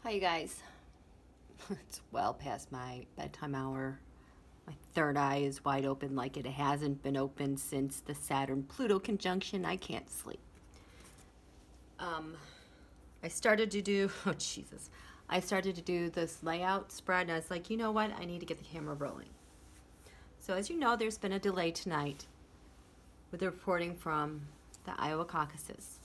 Hi, you guys. It's well past my bedtime hour. My third eye is wide open like it hasn't been open since the Saturn-Pluto conjunction. I can't sleep. I started to do, oh Jesus, I started to do this layout spread, and I was like, you know what? I need to get the camera rolling. So as you know, there's been a delay tonight with the reporting from the Iowa caucuses.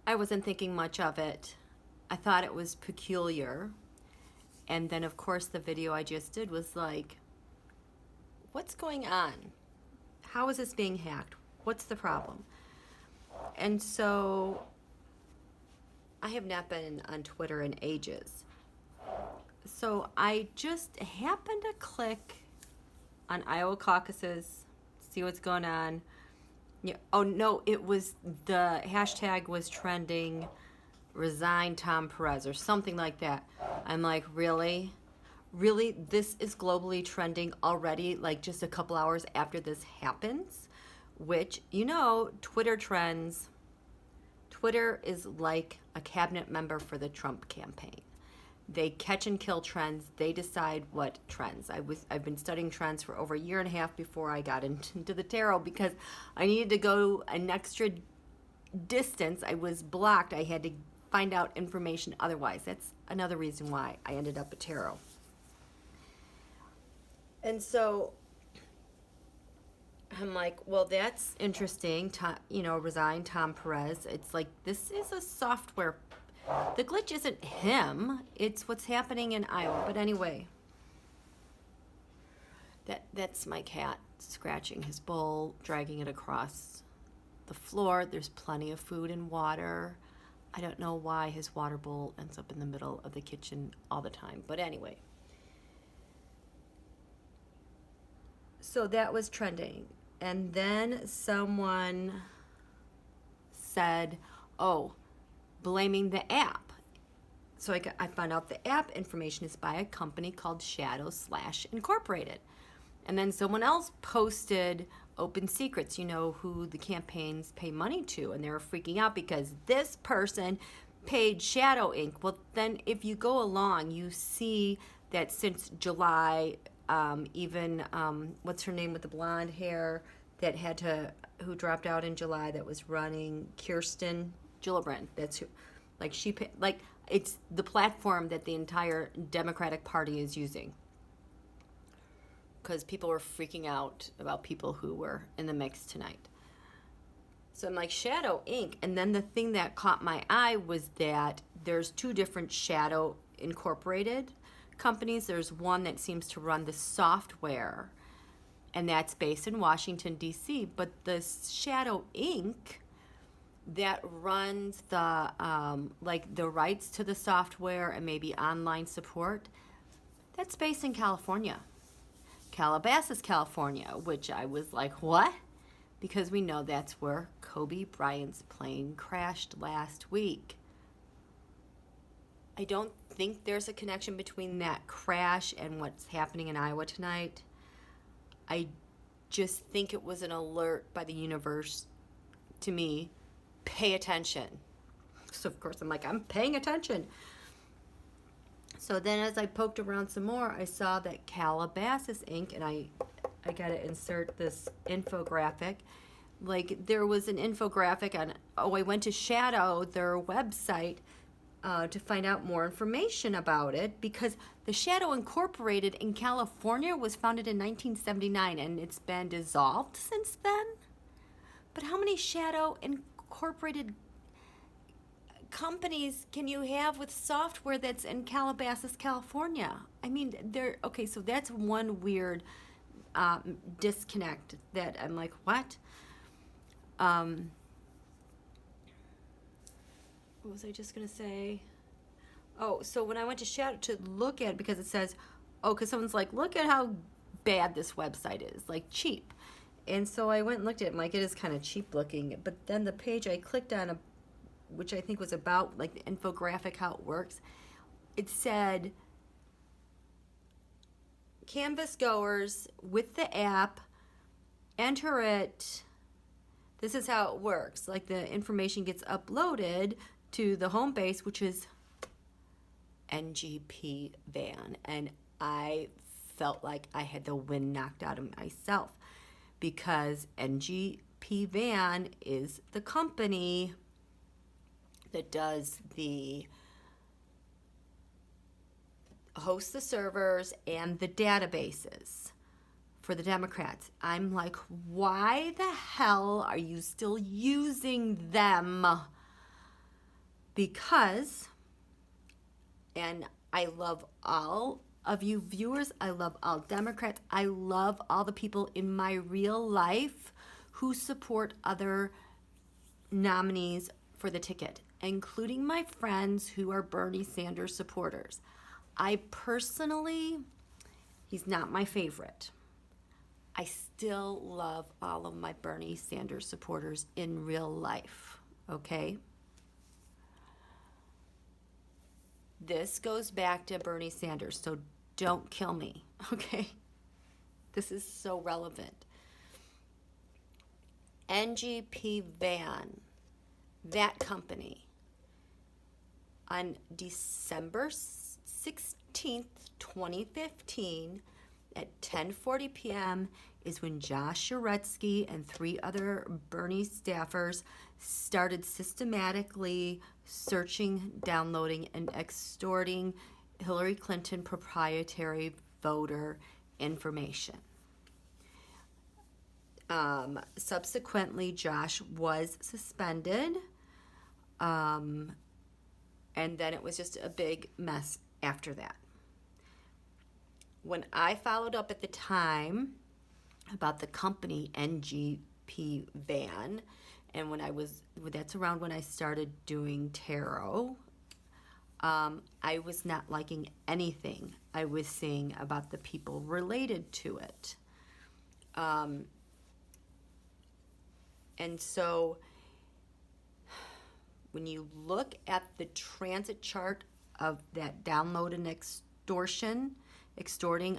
I wasn't thinking much of it. I thought it was peculiar. And then, of course, the video I just did was like, what's going on? How is this being hacked? What's the problem? And so I have not been on Twitter in ages. So I just happened to click on Iowa caucuses, see what's going on. Yeah. Oh no, it was the hashtag was trending, resign Tom Perez or something like that. I'm like, really? Really? This is globally trending already, like just a couple hours after this happens? Which, you know, Twitter trends. Twitter is like a cabinet member for the Trump campaign. They catch and kill trends. They decide what trends. I've been studying trends for over a year and a half before I got into the tarot because I needed to go an extra distance. I was blocked. I had to find out information otherwise. That's another reason why I ended up at tarot. And so I'm like, well, that's interesting. Resign Tom Perez. It's like, this is a software. The glitch isn't him, it's what's happening in Iowa. But anyway, that's my cat scratching his bowl, dragging it across the floor. There's plenty of food and water. I don't know why his water bowl ends up in the middle of the kitchen all the time. But anyway, so that was trending. And then someone said, oh, blaming the app. So I found out the app information is by a company called Shadow/Incorporated. And then someone else posted open secrets, you know, who the campaigns pay money to. And they were freaking out because this person paid Shadow Inc. Well, then if you go along, you see that since July, what's her name with the blonde hair who dropped out in July that was running, Kirsten Gillibrand. That's who, it's the platform that the entire Democratic Party is using. Because people were freaking out about people who were in the mix tonight. So I'm like, Shadow Inc. And then the thing that caught my eye was that there's two different Shadow Incorporated companies. There's one that seems to run the software, and that's based in Washington, D.C. But the Shadow Inc. that runs the the rights to the software and maybe online support, that's based in California. Calabasas, California, which I was like, what? Because we know that's where Kobe Bryant's plane crashed last week. I don't think there's a connection between that crash and what's happening in Iowa tonight. I just think it was an alert by the universe to me, pay attention. So of course I'm like, I'm paying attention. So then as I poked around some more, I saw that Calabasas Inc., and I got to insert this infographic. Like, there was an infographic on, I went to Shadow, their website, to find out more information about it, because the Shadow Incorporated in California was founded in 1979, and it's been dissolved since then. But how many Shadow Incorporated companies can you have with software that's in Calabasas, California? I mean, okay, so that's one weird disconnect that I'm like, what? What was I just going to say? Oh, so when I went to Shadow to look at it, because it says, because someone's like, look at how bad this website is, like cheap. And so I went and looked at it, and like, it is kind of cheap looking. But then the page I clicked on, which I think was about like the infographic, how it works, it said canvas goers with the app enter it this is how it works. Like the information gets uploaded to the home base, which is NGP van. And I felt like I had the wind knocked out of myself because NGP van is the company that does the hosts the servers and the databases for the Democrats. I'm like, why the hell are you still using them? Because, and I love all of you viewers, I love all Democrats, I love all the people in my real life who support other nominees for the ticket, including my friends who are Bernie Sanders supporters. I personally, he's not my favorite. I still love all of my Bernie Sanders supporters in real life, okay? This goes back to Bernie Sanders, so don't kill me, okay? This is so relevant. NGP Van, that company, on December 16th, 2015, at 10:40 p.m. is when Josh Uretsky and 3 other Bernie staffers started systematically searching, downloading, and extorting Hillary Clinton proprietary voter information. Subsequently, Josh was suspended, and then it was just a big mess after that. When I followed up at the time about the company NGP Van, and that's around when I started doing tarot, I was not liking anything I was seeing about the people related to it. And so when you look at the transit chart of that download and extorting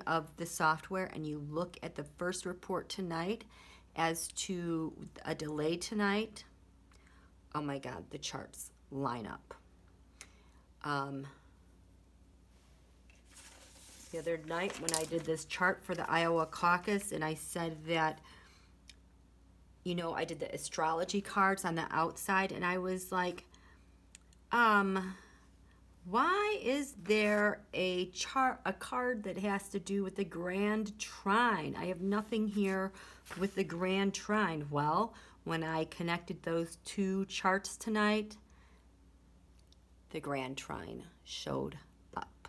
of the software, and you look at the first report tonight as to a delay tonight, oh my God, the charts line up. The other night when I did this chart for the Iowa caucus, and I said that, you know, I did the astrology cards on the outside, and I was like, why is there a card that has to do with the grand trine? I have nothing here with the grand trine. Well, when I connected those 2 charts tonight, the grand trine showed up.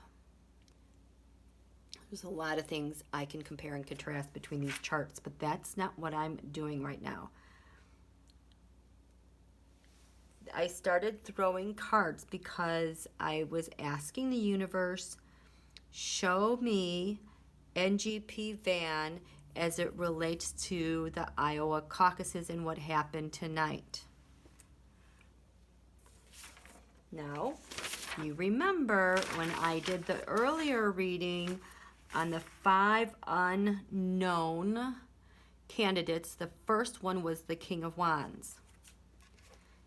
There's a lot of things I can compare and contrast between these charts, but that's not what I'm doing right now. I started throwing cards because I was asking the universe, show me NGP Van as it relates to the Iowa caucuses and what happened tonight. Now, you remember when I did the earlier reading on the 5 unknown candidates, the first one was the King of Wands.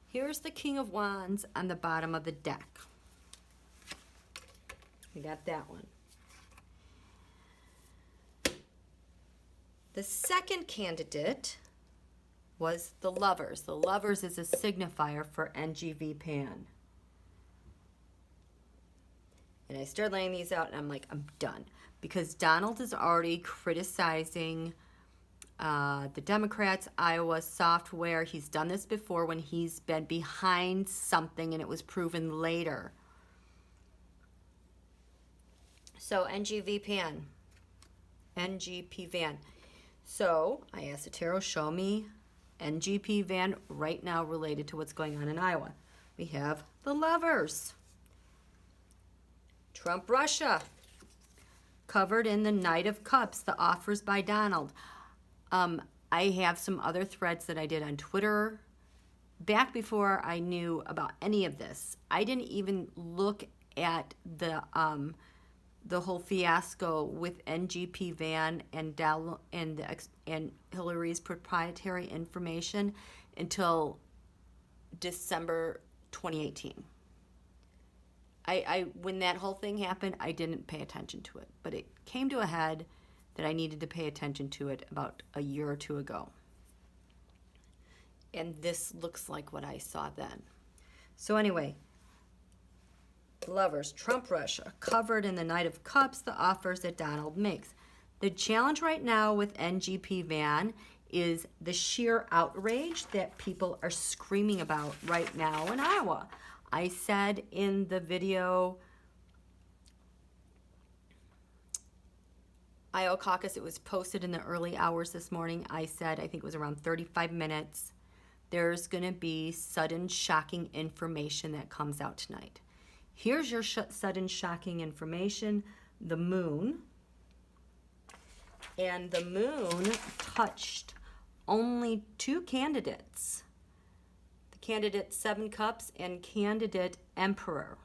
Here's the King of Wands on the bottom of the deck. We got that one. The second candidate was the Lovers. The Lovers is a signifier for NGV Pan. And I started laying these out, and I'm like, I'm done. Because Donald is already criticizing the Democrats' Iowa software. He's done this before when he's been behind something and it was proven later. So NGP Van. So I asked the tarot, show me NGP Van right now related to what's going on in Iowa. We have the Lovers. Trump Russia. Covered in the Knight of Cups, the offers by Donald. I have some other threads that I did on Twitter back before I knew about any of this. I didn't even look at the the whole fiasco with NGP Van and Hillary's proprietary information until December 2018. When that whole thing happened, I didn't pay attention to it, but it came to a head that I needed to pay attention to it about a year or two ago. And this looks like what I saw then. So anyway, Lovers, Trump, Russia, covered in the Knight of Cups, the offers that Donald makes. The challenge right now with NGP Van is the sheer outrage that people are screaming about right now in Iowa. I said in the video, Iowa Caucus, it was posted in the early hours this morning. I said, I think it was around 35 minutes, there's going to be sudden shocking information that comes out tonight. Here's your sudden shocking information. The moon. And the moon touched only two candidates. The candidate Seven Cups and candidate Emperor.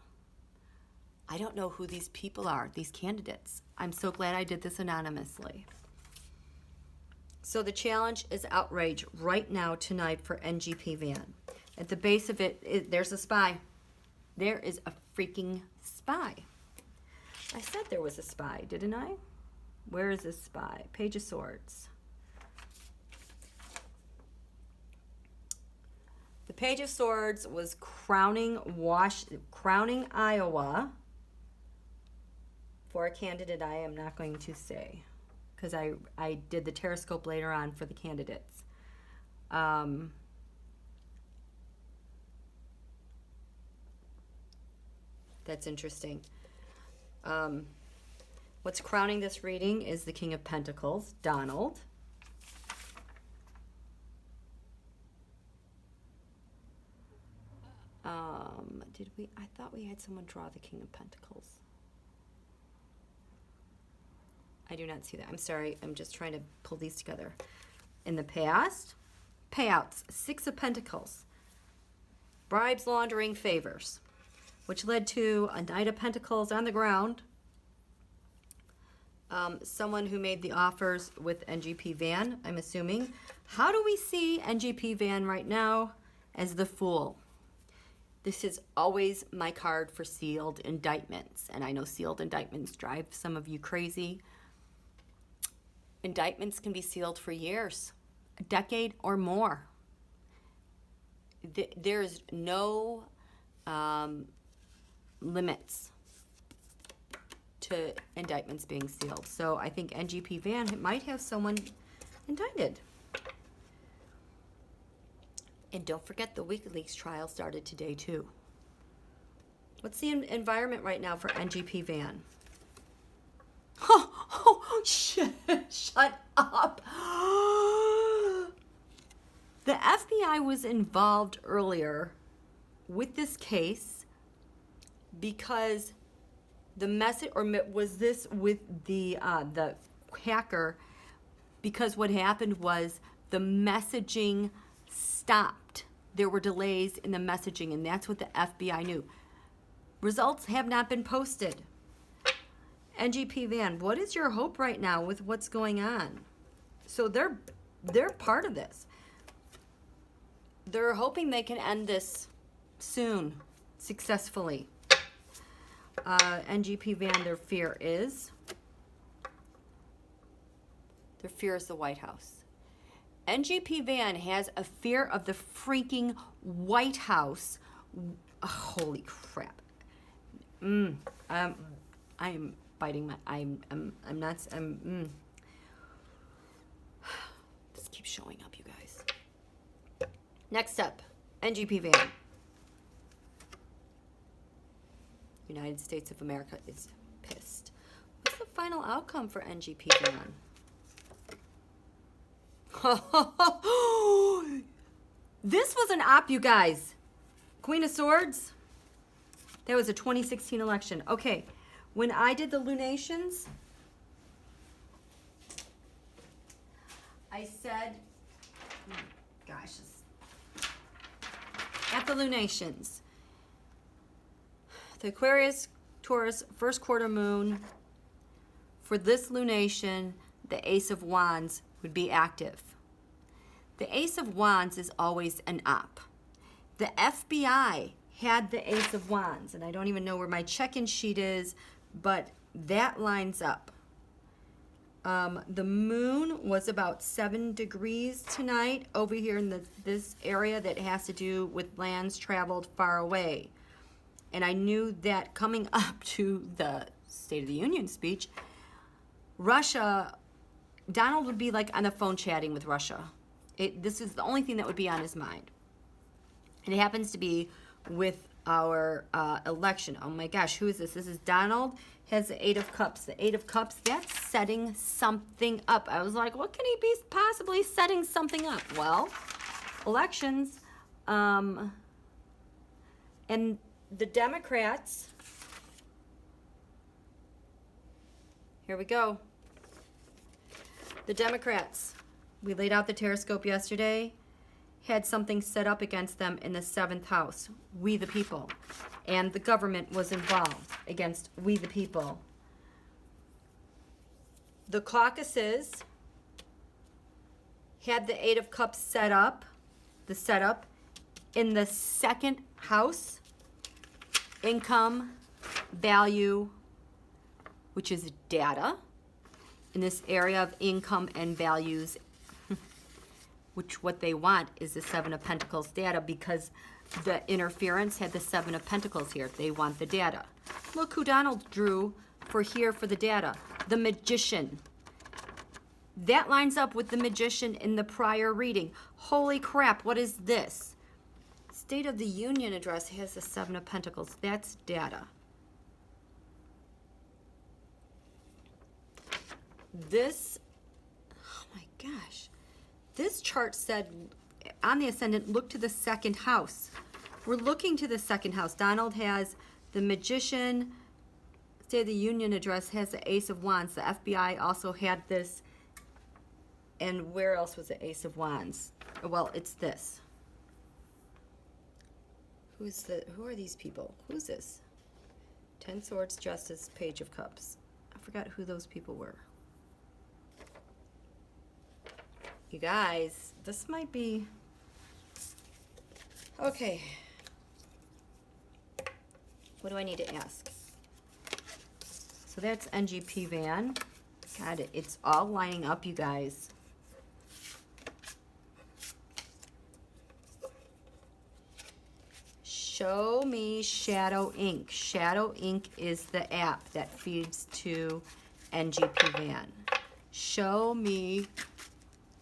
I don't know who these people are, these candidates. I'm so glad I did this anonymously. So the challenge is outrage right now tonight for NGP Van. At the base of it, there's a spy. There is a freaking spy. I said there was a spy, didn't I? Where is this spy? Page of Swords. The Page of Swords was crowning Iowa for a candidate I am not going to say, because I did the Tarotstrology later on for the candidates. That's interesting. What's crowning this reading is the King of Pentacles, Donald. Did we? I thought we had someone draw the King of Pentacles. I do not see that. I'm sorry. I'm just trying to pull these together. In the past, payouts, Six of Pentacles, bribes, laundering, favors, which led to a Knight of Pentacles on the ground. Someone who made the offers with NGP Van, I'm assuming. How do we see NGP Van right now? As the Fool. This is always my card for sealed indictments. And I know sealed indictments drive some of you crazy. Indictments can be sealed for years, a decade or more. There's no limits to indictments being sealed. So I think NGP Van might have someone indicted. And don't forget the WikiLeaks trial started today too. What's the environment right now for NGP Van? Oh, shit. Shut up. The FBI was involved earlier with this case because the message, or was this with the hacker? Because what happened was the messaging stopped. There were delays in the messaging, and that's what the FBI knew. Results have not been posted. NGP Van, what is your hope right now with what's going on? So they're part of this. They're hoping they can end this soon, successfully. NGP Van, their fear is the White House. NGP Van has a fear of the freaking White House. Holy crap. I am biting my, This keeps showing up, you guys. Next up, NGP Van. United States of America is pissed. What's the final outcome for NGP Van? This was an op, you guys. Queen of Swords. That was a 2016 election. Okay, when I did the lunations, I said, gosh, at the lunations, the Aquarius, Taurus, first quarter moon, for this lunation, the Ace of Wands would be active. The Ace of Wands is always an op. The FBI had the Ace of Wands, and I don't even know where my check-in sheet is, but that lines up. The moon was about 7 degrees tonight over here in this area that has to do with lands traveled far away. And I knew that coming up to the State of the Union speech, Russia, Donald would be like on the phone chatting with Russia. This is the only thing that would be on his mind. And it happens to be with our election. Oh my gosh, who is this? This is Donald, has the 8 of Cups. The 8 of Cups, that's setting something up. I was like, what can he be possibly setting something up? Well, elections, and the Democrats, here we go. The Democrats, we laid out the Taroscope yesterday, had something set up against them in the 7th house, we the people. And the government was involved against we the people. The caucuses had the 8 of Cups set up, the setup, in the 2nd house, income, value, which is data, in this area of income and values, which what they want is the 7 of Pentacles data, because the interference had the 7 of Pentacles here. They want the data. Look who Donald drew for here for the data. The Magician. That lines up with the Magician in the prior reading. Holy crap, what is this? State of the Union address has the 7 of Pentacles. That's data. This, oh my gosh. This chart said on the ascendant, look to the 2nd house. We're looking to the 2nd house. Donald has the Magician. State of the Union address has the Ace of Wands. The FBI also had this. And where else was the Ace of Wands? Well, it's this. Who are these people? Who's this? 10 Swords, Justice, Page of Cups. I forgot who those people were. You guys, this might be... Okay. What do I need to ask? So that's NGP Van. God, it's all lining up, you guys. Show me Shadow Ink. Shadow Ink is the app that feeds to NGP Van. Show me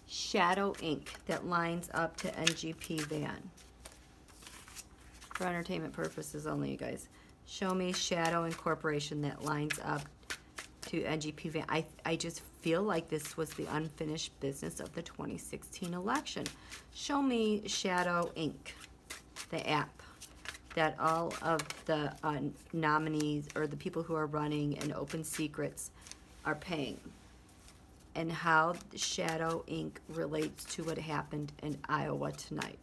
Shadow Ink that lines up to NGP Van. For entertainment purposes only, you guys. Show me Shadow Incorporation that lines up to NGP Van. I just feel like this was the unfinished business of the 2016 election. Show me Shadow Ink, the app that all of the nominees or the people who are running and open secrets are paying, and how Shadow Ink relates to what happened in Iowa tonight.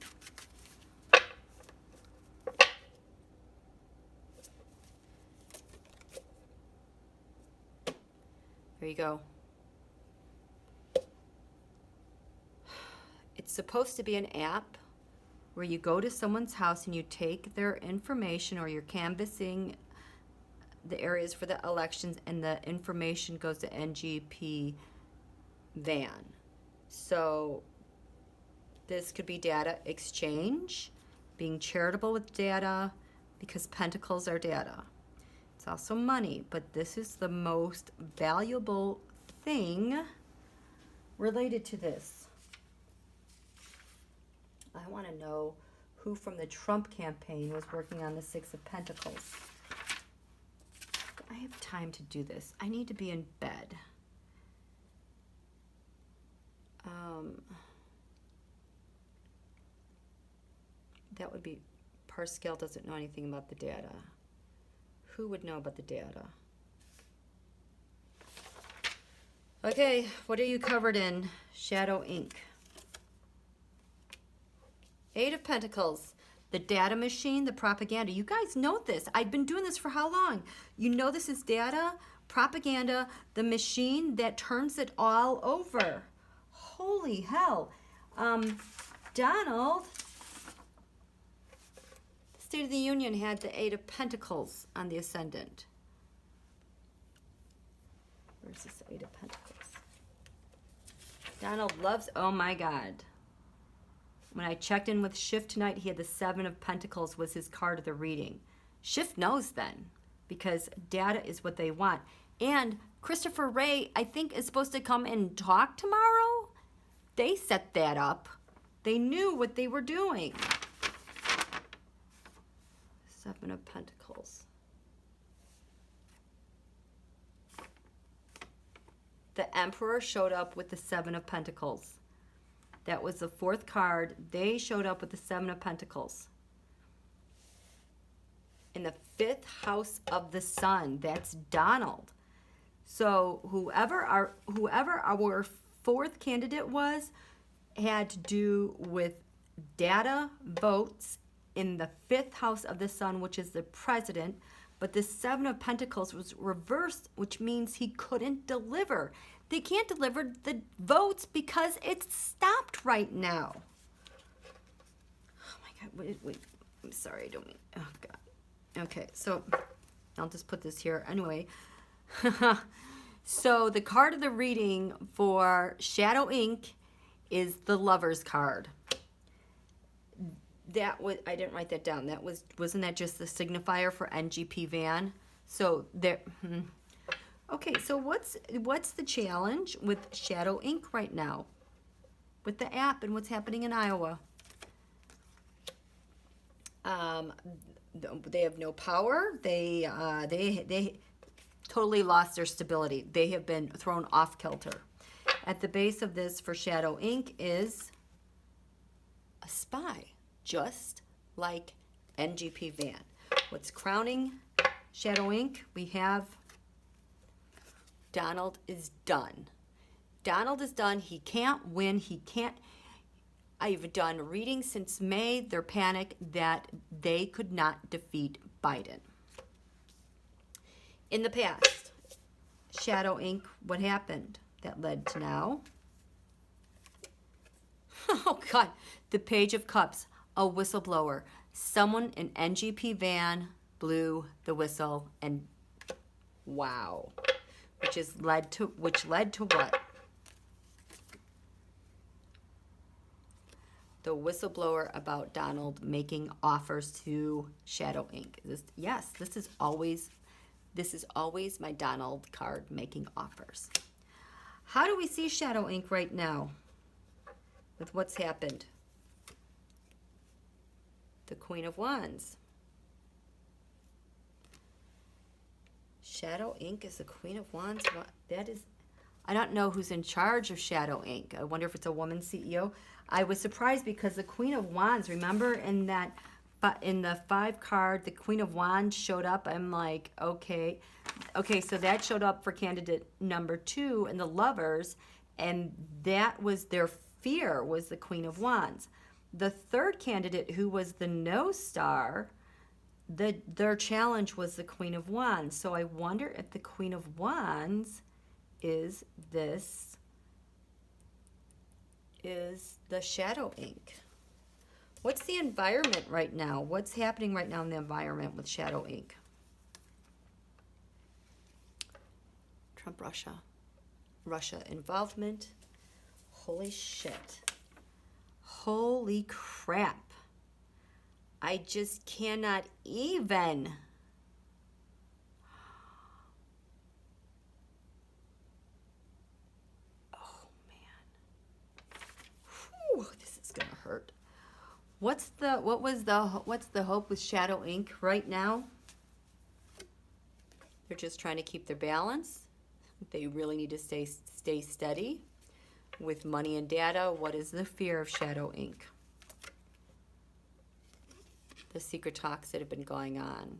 There you go. It's supposed to be an app where you go to someone's house and you take their information, or you're canvassing the areas for the elections, and the information goes to NGP Van. So this could be data exchange, being charitable with data, because pentacles are data. It's also money, but this is the most valuable thing related to this. I want to know who from the Trump campaign was working on the 6 of Pentacles. I have time to do this. I need to be in bed. That would be, Parscale doesn't know anything about the data. Who would know about the data? Okay, what are you covered in? Shadow Ink. 8 of Pentacles. The data machine, the propaganda. You guys know this. I've been doing this for how long? You know this is data, propaganda, the machine that turns it all over. Holy hell. Donald, the State of the Union had the Eight of Pentacles on the ascendant. Where's this Eight of Pentacles? Donald loves, oh my God. When I checked in with Schiff tonight, he had the Seven of Pentacles was his card of the reading. Schiff knows then, because data is what they want. And Christopher Ray, I think, is supposed to come and talk tomorrow. They set that up. They knew what they were doing. Seven of Pentacles. The Emperor showed up with the Seven of Pentacles. That was the fourth card. They showed up with the Seven of Pentacles. In the fifth house of the Sun. That's Donald. So whoever our fourth candidate was had to do with data, votes in the fifth house of the Sun, which is the president. But the Seven of Pentacles was reversed, which means he couldn't deliver. They can't deliver the votes because it's stopped right now. Oh my God, wait. I'm sorry, I don't mean, oh God. Okay, so I'll just put this here anyway. So the card of the reading for Shadow Ink is the Lover's card. That was, I didn't write that down. That wasn't that just the signifier for NGP van? So there. Okay, so what's the challenge with Shadow Ink right now, with the app and what's happening in Iowa? They have no power. They totally lost their stability. They have been thrown off kilter. At the base of this for Shadow Ink is a spy, just like NGP van. What's crowning Shadow Ink? We have Donald is done. Donald is done. He can't win. He can't. I've done readings since May. They're panicked that they could not defeat Biden. In the past, Shadow Ink, what happened that led to now? Oh God, the Page of Cups, a whistleblower. Someone in NGP van blew the whistle, and wow. Which led to what? The whistleblower about Donald making offers to Shadow Ink. This is always my Donald card, making offers. How do we see Shadow Ink right now with what's happened? The Queen of Wands. Shadow Ink is the Queen of Wands. That is, I don't know who's in charge of Shadow Ink. I wonder if it's a woman CEO. I was surprised because the Queen of Wands, remember in that, but in the 5 card, the Queen of Wands showed up. I'm like, okay, so that showed up for candidate number 2 in the Lovers, and that was their fear, was the Queen of Wands. The third candidate, who was the no star, their challenge was the Queen of Wands. So I wonder if the Queen of Wands is the Shadow Ink. What's the environment right now? What's happening right now in the environment with Shadow Ink? Trump, Russia involvement. Holy shit. Holy crap. I just cannot even. Oh man. Whew, this is gonna hurt. What's the hope with Shadow Ink right now? They're just trying to keep their balance. They really need to stay steady with money and data. What is the fear of Shadow Ink? The secret talks that have been going on,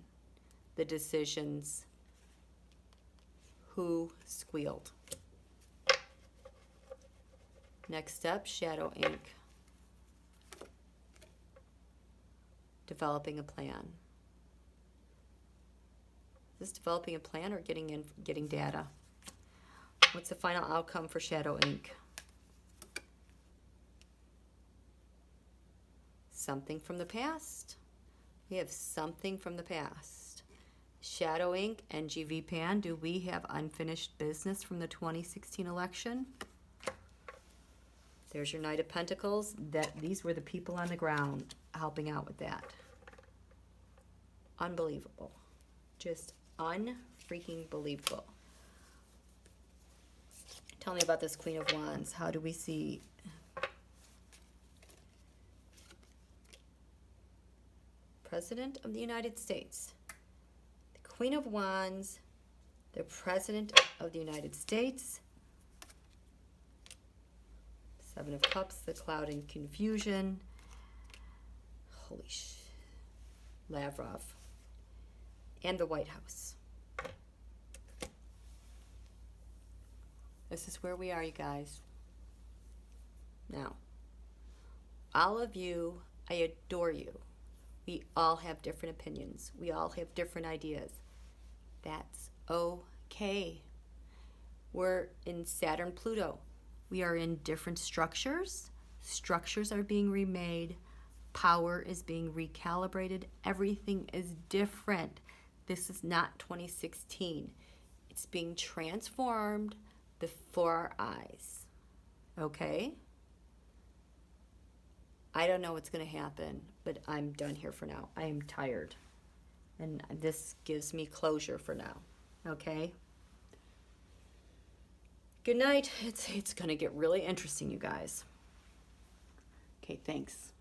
the decisions, who squealed. Next up, Shadow Ink. Developing a plan. this developing a plan or getting data? What's the final outcome for shadow ink? Something from the past. We have something from the past. Shadow ink, NGV pan. Do we have unfinished business from the 2016 election? There's your Knight of Pentacles. These were the people on the ground helping out with that. Unbelievable. Just unfreaking believable. Tell me about this Queen of Wands. How do we see? President of the United States. The Queen of Wands, the President of the United States. Seven of Cups, the cloud and confusion. Holy sh... Lavrov. And the White House. This is where we are, you guys. Now, all of you, I adore you. We all have different opinions. We all have different ideas. That's okay. We're in Saturn, Pluto. We are in different structures. Structures are being remade. Power is being recalibrated. Everything is different. This is not 2016. It's being transformed before our eyes. Okay? I don't know what's going to happen, but I'm done here for now. I am tired. And this gives me closure for now. Okay? Good night. It's going to get really interesting, you guys. Okay, thanks.